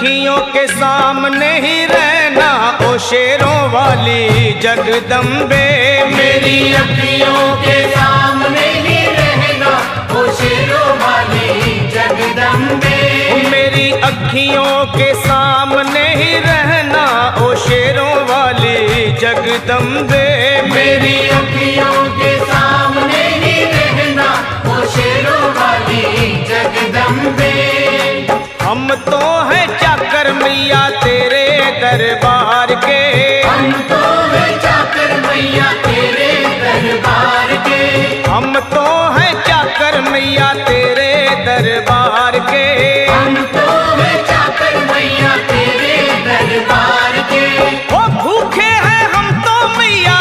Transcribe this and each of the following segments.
अखियों के सामने ही रहना ओ शेरों वाली जगदम्बे। मेरी अखियों के सामने ही रहना ओ शेरों वाली जगदम्बे। मेरी अखियों के सामने ही रहना ओ शेरों वाली जगदम्बे। मेरी अखियों के सामने ही रहना ओ शेरों वाली जगदम्बे। हम तो हैं चाकर मैया तेरे दरबार के। हम तो हैं चाकर मैया तेरे दरबार के। हम तो हैं चाकर मैया तेरे दरबार के। हम तो हैं चाकर मैया तेरे दरबार के। ओ भूखे हैं हम तो मैया,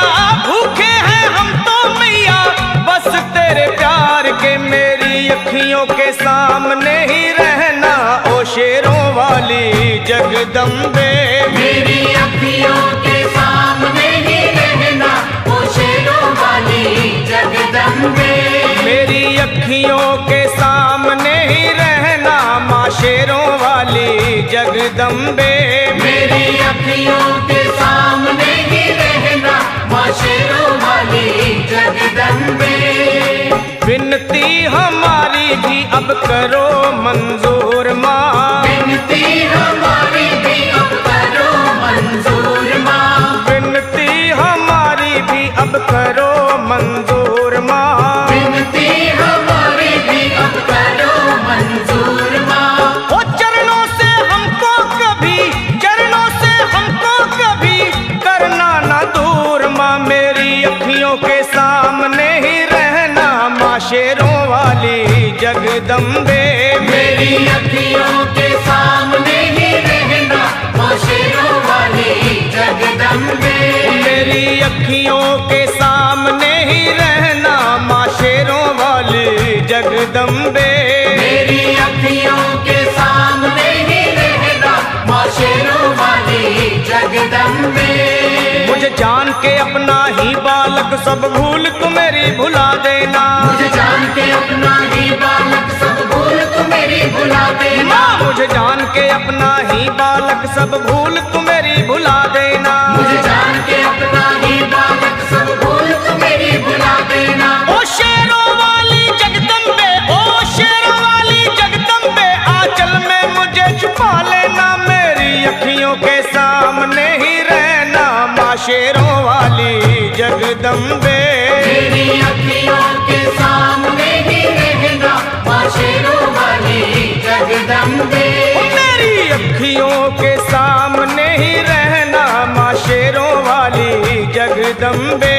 भूखे हैं हम तो मैया बस तेरे प्यार के। मेरी अखियों के सामने ही रहना ओ शेरों वाली जगदम्बे। मेरी अखियों के सामने ही रहना ओ शेरों वाली जगदम्बे। मेरी अखियों के सामने ही रहना माँ शेरों वाली जगदम्बे। मेरी अखियों के सामने ही रहना माँ शेरों वाली जगदम्बे। विनती हमारी भी अब करो मंजूर माँ। विनती हमारी भी अब करो मंजूर माँ। विनती हमारी भी अब करो मंजूर माँ। विनती हमारी भी अब करो मंजूर माँ। ओ चरणों से हमको कभी, चरणों से हमको कभी करना ना दूर माँ। मेरी अखियों के सामने ही रहना माँ शेरों वाली जगदम्बे। मेरी अखियों के सामने ही रहना माँ शेरों वाली जगदम्बे। मेरी अखियों के सामने ही रहना माँ शेरों वाली जगदम्बे। मेरी अखियों के सामने ही रहना माँ शेरों वाली जगदम्बे। मुझे जान के अपना ही बालक सब भूल तू मेरी भुला देना। मुझे जान के अपना ही बालक सब भूल तू मेरी भुला देना। माँ मुझे जान के अपना ही बालक सब भूल तू मेरी भुला देना। मुझे जान के अपना ही बालक सब भूल तू मेरी भुला देना। ओ शेरों वाली जगदम्बे, ओ शेरों वाली जगदम्बे आंचल में मुझे छुपा लेना। मेरी अखियों के सामने ही रहना माँ शेरों वाली जगदम्बे। मेरी अखियों के सामने ही रहना माँ शेरों वाली जगदम्बे। मेरी अखियों के सामने ही रहना माँ शेरों वाली जगदम्बे।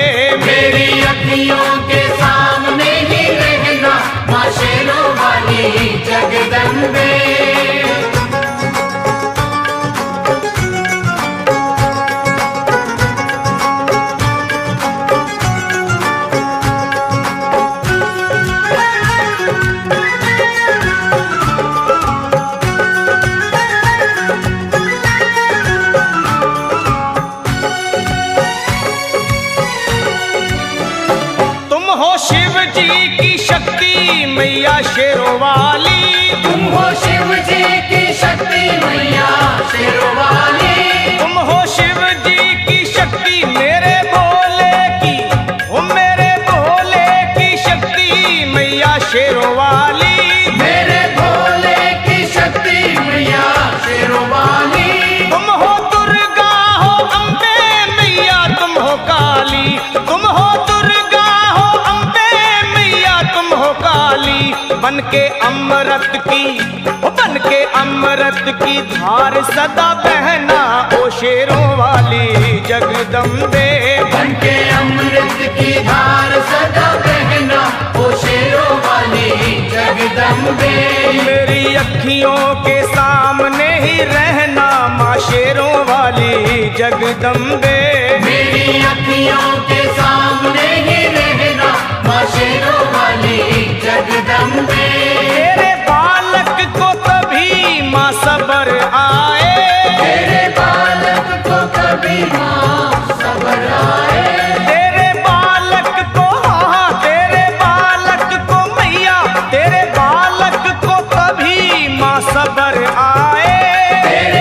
मेरी अखियों के सामने ही रहना माँ शेरों वाली जगदम्बे। शिव जी की शक्ति मैया शेरों वाली। तुम हो शिव जी की शक्ति मैया शेरों वाली। तुम हो शिव जी की शक्ति मेरे भोले की, ओ मेरे भोले की शक्ति मैया शेरों वाली। मेरे भोले की शक्ति मैया शेरों वाली। तुम हो दुर्गा हो अम्बे मैया तुम हो काली। तुम हो दुर्गा हो अम्बे मैया तुम हो काली। बन के अमृत की, बन के अमृत की धार सदा बहना ओ शेरों वाली जगदम्बे। बन के अमृत की धार सदा बहना ओ शेरों वाली जगदम्बे। मेरी अखियों के सामने ही रहना माँ शेरों वाली जगदम्बे। मेरी अखियों के सामने ही रहना माँ शेरों वाली जगदम्बे। तेरे बालक को कभी माँ सबर आए। तेरे बालक को कभी माँ सबर आए। तेरे बालक को, हाँ तेरे बालक को मैया, तेरे बालक को कभी माँ सबर आए। तेरे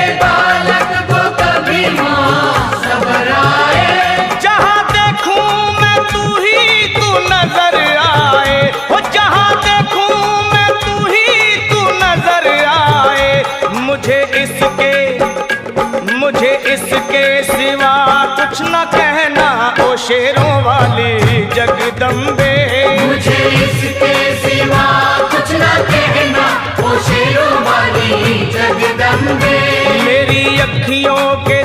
इसके सिवा कुछ न कहना ओ शेरों वाली जगदम्बे। मेरी अखियों के